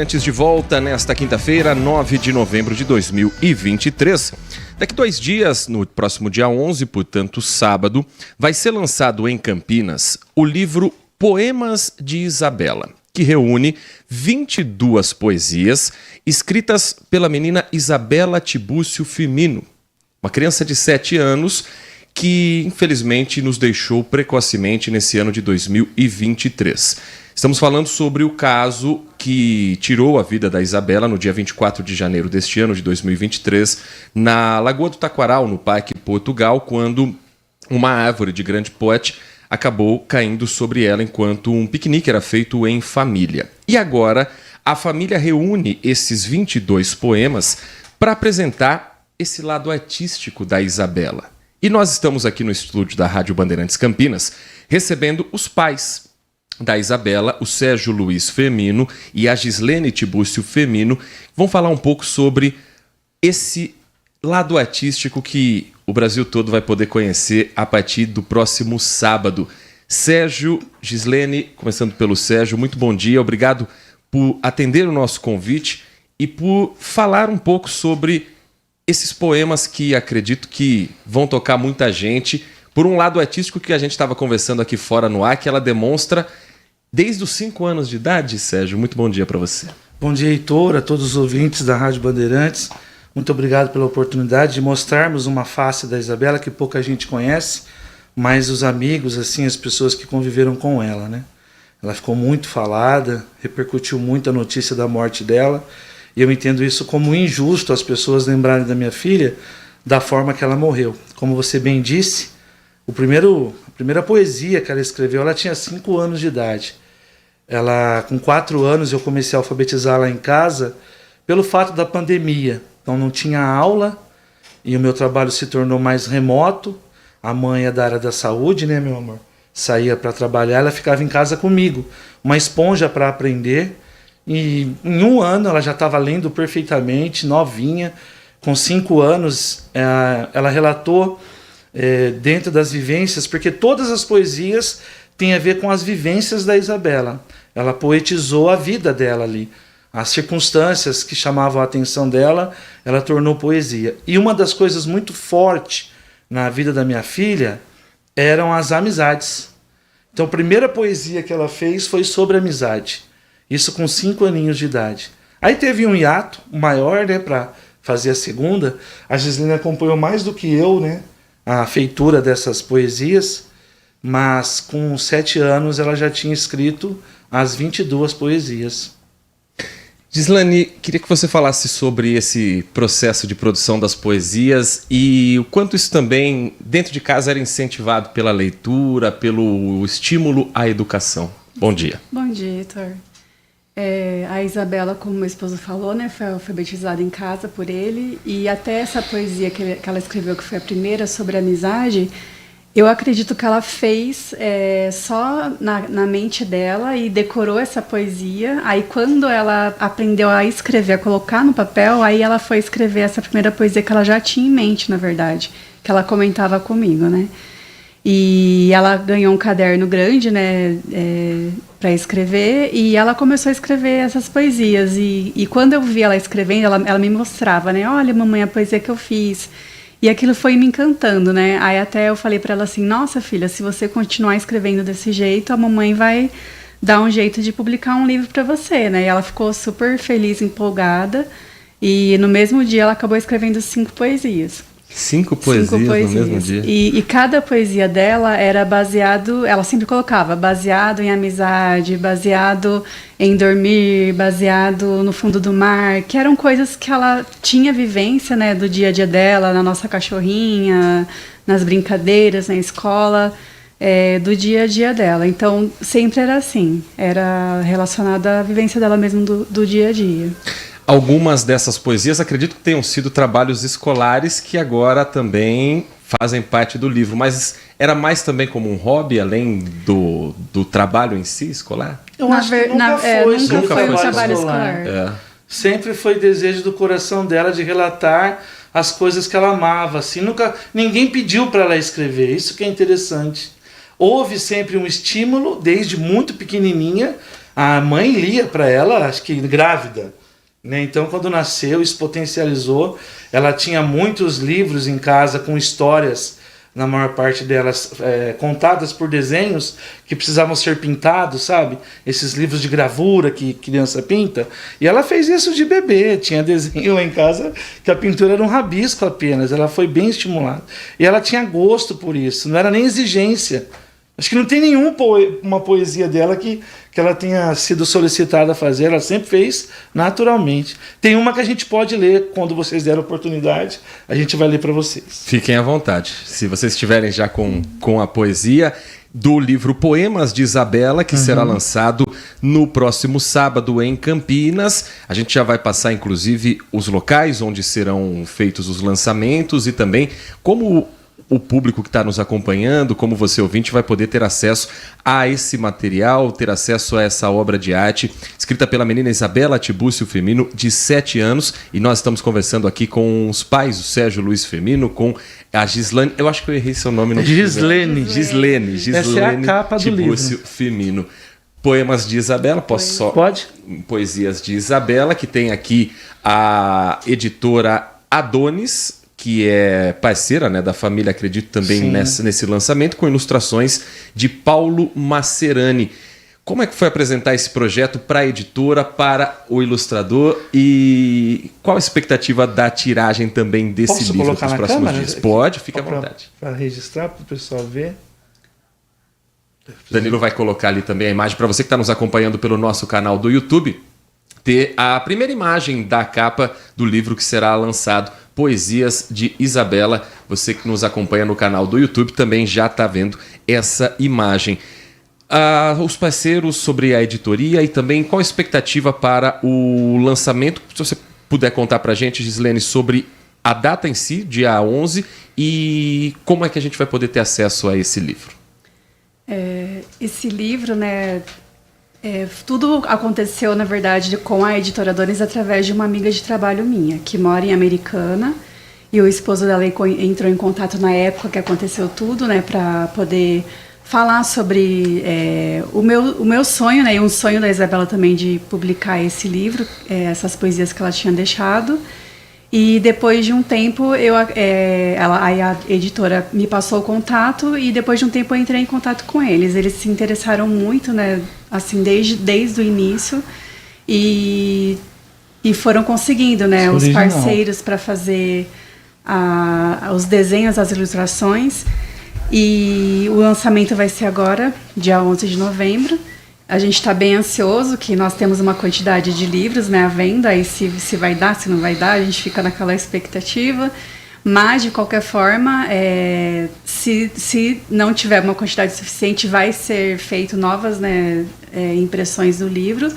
Antes de volta nesta quinta-feira, 9 de novembro de 2023. Daqui 2 dias, no próximo dia 11, portanto sábado, vai ser lançado em Campinas o livro Poemas de Isabela, que reúne 22 poesias escritas pela menina Isabela Tibúcio Firmino, uma criança de 7 anos que infelizmente nos deixou precocemente nesse ano de 2023. Estamos falando sobre o caso que tirou a vida da Isabela no dia 24 de janeiro deste ano de 2023, na Lagoa do Taquaral, no Parque Portugal, quando uma árvore de grande porte acabou caindo sobre ela enquanto um piquenique era feito em família. E agora a família reúne esses 22 poemas para apresentar esse lado artístico da Isabela. E nós estamos aqui no estúdio da Rádio Bandeirantes Campinas recebendo os pais da Isabela, o Sérgio Luiz Firmino e a Gislene Tibúcio Firmino, vão falar um pouco sobre esse lado artístico que o Brasil todo vai poder conhecer a partir do próximo sábado. Sérgio, Gislene, começando pelo Sérgio, muito bom dia, obrigado por atender o nosso convite e por falar um pouco sobre esses poemas que acredito que vão tocar muita gente. Por um lado artístico que a gente estava conversando aqui fora no ar, que ela demonstra desde os 5 anos de idade. Sérgio, muito bom dia para você. Bom dia, Heitor, a todos os ouvintes da Rádio Bandeirantes. Muito obrigado pela oportunidade de mostrarmos uma face da Isabela que pouca gente conhece, mas os amigos, assim, as pessoas que conviveram com ela, né? Ela ficou muito falada, repercutiu muito a notícia da morte dela, e eu entendo isso como injusto as pessoas lembrarem da minha filha da forma que ela morreu. Como você bem disse, a primeira poesia que ela escreveu, ela tinha 5 anos de idade. Ela, com 4 anos, eu comecei a alfabetizá-la em casa pelo fato da pandemia. Então não tinha aula e o meu trabalho se tornou mais remoto. A mãe é da área da saúde, né, meu amor? Saía para trabalhar, ela ficava em casa comigo. Uma esponja para aprender. E em 1 ano ela já estava lendo perfeitamente, novinha. Com 5 anos, ela relatou dentro das vivências, porque todas as poesias têm a ver com as vivências da Isabela. Ela poetizou a vida dela ali. As circunstâncias que chamavam a atenção dela, ela tornou poesia. E uma das coisas muito fortes na vida da minha filha eram as amizades. Então a primeira poesia que ela fez foi sobre amizade. Isso com 5 aninhos de idade. Aí teve um hiato maior, né, para fazer a segunda. A Gislene acompanhou mais do que eu, né, a feitura dessas poesias, mas com 7 anos ela já tinha escrito as 22 poesias. Gislene, queria que você falasse sobre esse processo de produção das poesias e o quanto isso também, dentro de casa, era incentivado pela leitura, pelo estímulo à educação. Bom dia. Bom dia, Heitor. A Isabela, como meu esposo falou, né, foi alfabetizada em casa por ele, e até essa poesia que ela escreveu, que foi a primeira, sobre a amizade, eu acredito que ela fez só na mente dela e decorou essa poesia. Aí quando ela aprendeu a escrever, a colocar no papel, aí ela foi escrever essa primeira poesia que ela já tinha em mente, na verdade, que ela comentava comigo, né? E ela ganhou um caderno grande, né, para escrever, e ela começou a escrever essas poesias. E quando eu vi ela escrevendo, ela me mostrava, né, olha, mamãe, a poesia que eu fiz. E aquilo foi me encantando, né? Aí até eu falei para ela assim, nossa filha, se você continuar escrevendo desse jeito, a mamãe vai dar um jeito de publicar um livro para você, né? E ela ficou super feliz, empolgada, e no mesmo dia ela acabou escrevendo 5 poesias. 5 poesias no mesmo dia. E cada poesia dela era baseado, ela sempre colocava, baseado em amizade, baseado em dormir, baseado no fundo do mar, que eram coisas que ela tinha vivência, né, do dia a dia dela, na nossa cachorrinha, nas brincadeiras, na escola, do dia a dia dela. Então, sempre era assim, era relacionada à vivência dela mesmo do dia a dia. Algumas dessas poesias acredito que tenham sido trabalhos escolares que agora também fazem parte do livro, mas era mais também como um hobby, além do trabalho em si, escolar? Eu acho que nunca foi um trabalho escolar. Sempre foi desejo do coração dela de relatar as coisas que ela amava. Assim, ninguém pediu para ela escrever, isso que é interessante. Houve sempre um estímulo, desde muito pequenininha, A mãe lia para ela, acho que grávida, né? Então, quando nasceu, isso potencializou. Ela tinha muitos livros em casa com histórias, na maior parte delas contadas por desenhos que precisavam ser pintados, sabe? Esses livros de gravura que criança pinta. E ela fez isso de bebê. Tinha desenho lá em casa que a pintura era um rabisco apenas. Ela foi bem estimulada. E ela tinha gosto por isso. Não era nem exigência. Acho que não tem uma poesia dela que ela tenha sido solicitada a fazer. Ela sempre fez naturalmente. Tem uma que a gente pode ler quando vocês derem a oportunidade. A gente vai ler para vocês. Fiquem à vontade. Se vocês estiverem já com a poesia do livro Poemas de Isabela, que será lançado no próximo sábado em Campinas. A gente já vai passar, inclusive, os locais onde serão feitos os lançamentos e também como o público que está nos acompanhando, como você ouvinte, vai poder ter acesso a esse material, ter acesso a essa obra de arte, escrita pela menina Isabela Tibúcio Firmino, de 7 anos, e nós estamos conversando aqui com os pais, o Sérgio Luiz Firmino, com a Gislane, eu acho que eu errei seu nome. Não Gislene. Essa é a capa do Tibúcio livro. Firmino. Poemas de Isabela, Pode? Poesias de Isabela, que tem aqui a editora Adonis, que é parceira, né, da família, acredito também nesse lançamento, com ilustrações de Paulo Macerani. Como é que foi apresentar esse projeto para a editora, para o ilustrador, e qual a expectativa da tiragem também desse livro para os próximos dias? Pode, fica à vontade. Para registrar, para o pessoal ver. Danilo vai colocar ali também a imagem para você que está nos acompanhando pelo nosso canal do YouTube, ter a primeira imagem da capa do livro que será lançado, Poesias de Isabela. Você que nos acompanha no canal do YouTube também já está vendo essa imagem. Os parceiros sobre a editoria e também qual a expectativa para o lançamento. Se você puder contar para a gente, Gislene, sobre a data em si, dia 11, e como é que a gente vai poder ter acesso a esse livro. Esse livro, né, tudo aconteceu, na verdade, com a editora Adonis através de uma amiga de trabalho minha, que mora em Americana, e o esposo dela entrou em contato na época que aconteceu tudo, né, para poder falar sobre o meu sonho, né, e um sonho da Isabela também de publicar esse livro, essas poesias que ela tinha deixado. E depois de um tempo, a editora me passou o contato, e depois de um tempo eu entrei em contato com eles. Eles se interessaram muito, né, assim, desde o início, e foram conseguindo, né, os parceiros para fazer os desenhos, as ilustrações. E o lançamento vai ser agora, dia 11 de novembro. A gente está bem ansioso, que nós temos uma quantidade de livros, né, à venda, e se vai dar, se não vai dar, a gente fica naquela expectativa. Mas, de qualquer forma, se não tiver uma quantidade suficiente, vai ser feito novas, né, impressões do livro.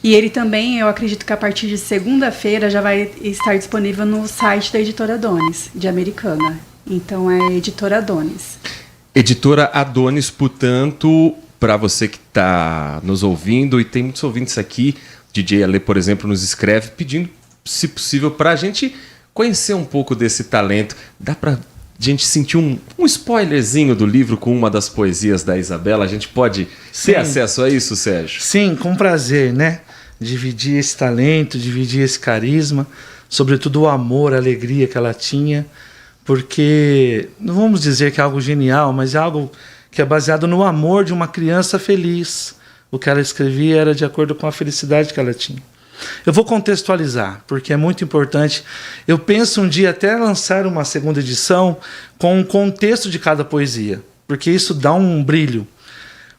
E ele também, eu acredito que a partir de segunda-feira já vai estar disponível no site da editora Adonis, de Americana. Então, é Editora Adonis. Editora Adonis, portanto, para você que está nos ouvindo, e tem muitos ouvintes aqui, DJ Ale, por exemplo, nos escreve pedindo, se possível, para a gente conhecer um pouco desse talento. Dá para a gente sentir um spoilerzinho do livro com uma das poesias da Isabela? A gente pode ter acesso a isso, Sérgio? Sim, com prazer, né? Dividir esse talento, dividir esse carisma, sobretudo o amor, a alegria que ela tinha, porque não vamos dizer que é algo genial, mas é algo que é baseado no amor de uma criança feliz. O que ela escrevia era de acordo com a felicidade que ela tinha. Eu vou contextualizar, porque é muito importante. Eu penso um dia até lançar uma segunda edição com um contexto de cada poesia, porque isso dá um brilho.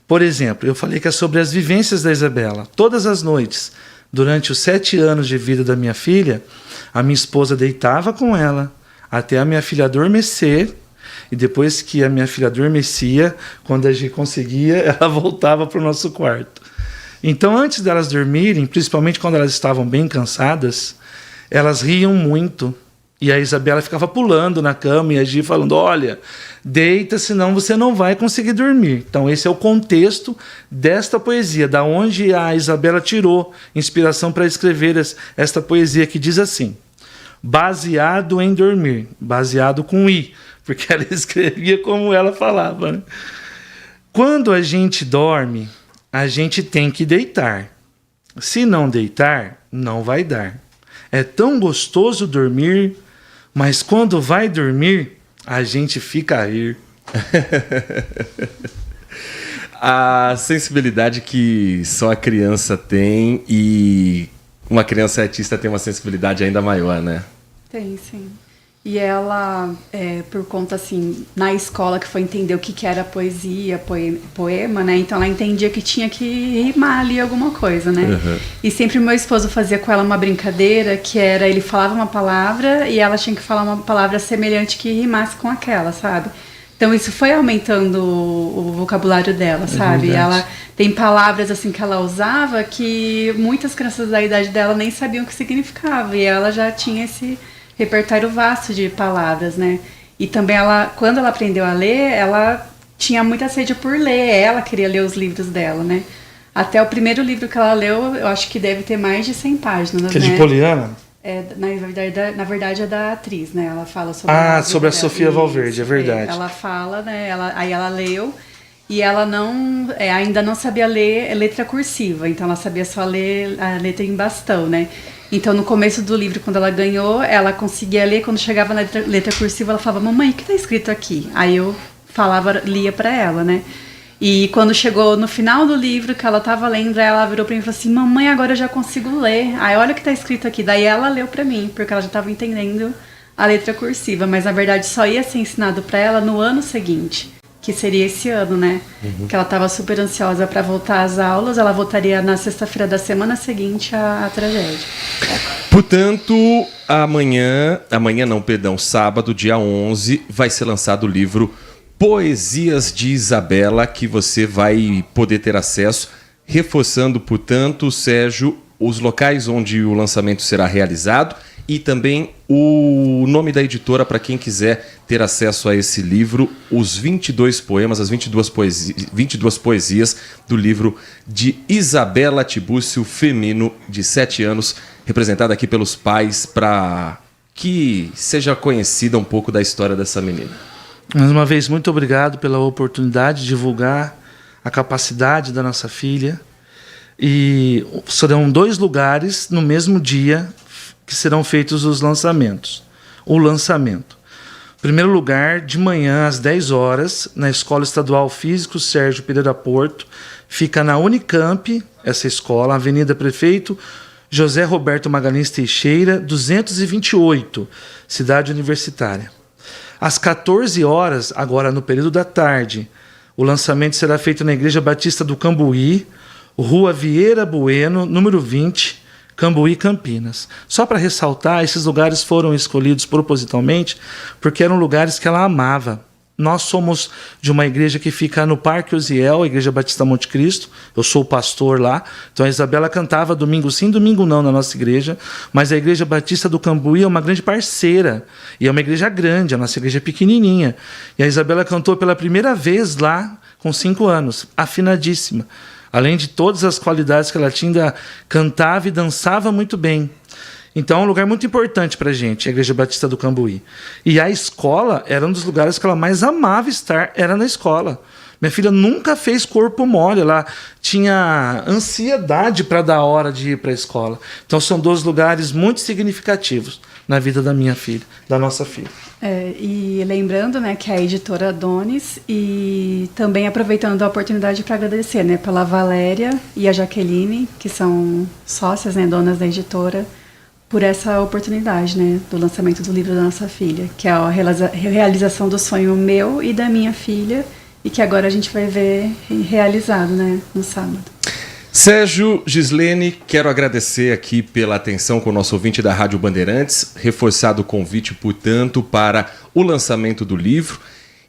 Por exemplo, eu falei que é sobre as vivências da Isabela. Todas as noites, durante os 7 anos de vida da minha filha, a minha esposa deitava com ela até a minha filha adormecer. E depois que a minha filha adormecia, quando a gente conseguia, ela voltava para o nosso quarto. Então, antes delas dormirem, principalmente quando elas estavam bem cansadas, elas riam muito. E a Isabela ficava pulando na cama e a Gi falando, olha, deita, senão você não vai conseguir dormir. Então, esse é o contexto desta poesia, da onde a Isabela tirou inspiração para escrever esta poesia, que diz assim: baseado em dormir, baseado com I, porque ela escrevia como ela falava, né? Quando a gente dorme, a gente tem que deitar. Se não deitar, não vai dar. É tão gostoso dormir, mas quando vai dormir, a gente fica a rir. A sensibilidade que só a criança tem, e uma criança artista tem uma sensibilidade ainda maior, né? Tem, sim. E ela, por conta, assim, na escola que foi entender o que era poesia, poema, né? Então ela entendia que tinha que rimar ali alguma coisa, né? Uhum. E sempre meu esposo fazia com ela uma brincadeira, que era, ele falava uma palavra e ela tinha que falar uma palavra semelhante que rimasse com aquela, sabe? Então isso foi aumentando o vocabulário dela, sabe? Ela tem palavras assim que ela usava que muitas crianças da idade dela nem sabiam o que significava, e ela já tinha esse repertório vasto de palavras, né? E também quando ela aprendeu a ler, ela tinha muita sede por ler, ela queria ler os livros dela, né? Até o primeiro livro que ela leu, eu acho que deve ter mais de 100 páginas, que né? É de Poliana? Na verdade é da atriz, né? Ela fala sobre sobre a Sofia Valverde, é verdade. Ela fala, né? Aí ela leu e ela ainda não sabia ler letra cursiva, então ela sabia só ler a letra em bastão, né? Então no começo do livro, quando ela ganhou, ela conseguia ler, quando chegava na letra cursiva, ela falava: mamãe, o que tá escrito aqui? Aí eu lia pra ela, né? E quando chegou no final do livro, que ela tava lendo, ela virou pra mim e falou assim: mamãe, agora eu já consigo ler. Aí olha o que tá escrito aqui. Daí ela leu pra mim, porque ela já tava entendendo a letra cursiva. Mas na verdade só ia ser ensinado pra ela no ano seguinte, que seria esse ano, né? Que ela tava super ansiosa pra voltar às aulas. Ela voltaria na sexta-feira da semana seguinte à tragédia. Portanto, sábado, dia 11, vai ser lançado o livro Poesias de Isabela, que você vai poder ter acesso, reforçando, portanto, Sérgio, os locais onde o lançamento será realizado e também o nome da editora para quem quiser ter acesso a esse livro, os 22 poemas, as 22 poesias do livro de Isabela Tibúrcio Firmino, de 7 anos, representada aqui pelos pais, para que seja conhecida um pouco da história dessa menina. Mais uma vez, muito obrigado pela oportunidade de divulgar a capacidade da nossa filha. E serão 2 lugares no mesmo dia que serão feitos os lançamentos. O lançamento. Primeiro lugar, de manhã, às 10 horas, na Escola Estadual Físico Sérgio Pereira Porto. Fica na Unicamp, essa escola, Avenida Prefeito José Roberto Magalhães Teixeira, 228, Cidade Universitária. Às 14 horas, agora no período da tarde, o lançamento será feito na Igreja Batista do Cambuí, Rua Vieira Bueno, número 20, Cambuí, Campinas. Só para ressaltar, esses lugares foram escolhidos propositalmente porque eram lugares que ela amava. Nós somos de uma igreja que fica no Parque Osiel, a Igreja Batista Monte Cristo. Eu sou o pastor lá. Então a Isabela cantava domingo sim, domingo não na nossa igreja. Mas a Igreja Batista do Cambuí é uma grande parceira. E é uma igreja grande, a nossa igreja é pequenininha. E a Isabela cantou pela primeira vez lá com 5 anos, afinadíssima. Além de todas as qualidades que ela tinha, ainda cantava e dançava muito bem. Então é um lugar muito importante para a gente, a Igreja Batista do Cambuí. E a escola era um dos lugares que ela mais amava estar, era na escola. Minha filha nunca fez corpo mole, ela tinha ansiedade para dar hora de ir para a escola. Então são 2 lugares muito significativos na vida da minha filha, da nossa filha. E lembrando, né, que é a editora Adonis, e também aproveitando a oportunidade para agradecer, né, pela Valéria e a Jaqueline, que são sócias, né, donas da editora, por essa oportunidade, né, do lançamento do livro da nossa filha, que é a realização do sonho meu e da minha filha, e que agora a gente vai ver realizado, né, no sábado. Sérgio, Gislene, quero agradecer aqui pela atenção com o nosso ouvinte da Rádio Bandeirantes, reforçado o convite, portanto, para o lançamento do livro,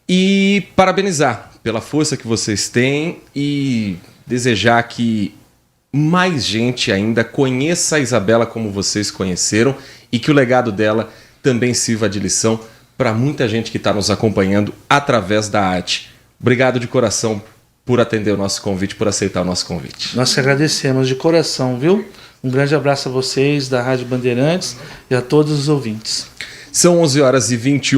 e parabenizar pela força que vocês têm e desejar que mais gente ainda conheça a Isabela como vocês conheceram e que o legado dela também sirva de lição para muita gente que está nos acompanhando através da arte. Obrigado de coração por atender o nosso convite, por aceitar o nosso convite. Nós que agradecemos de coração, viu? Um grande abraço a vocês da Rádio Bandeirantes e a todos os ouvintes. São 11h21.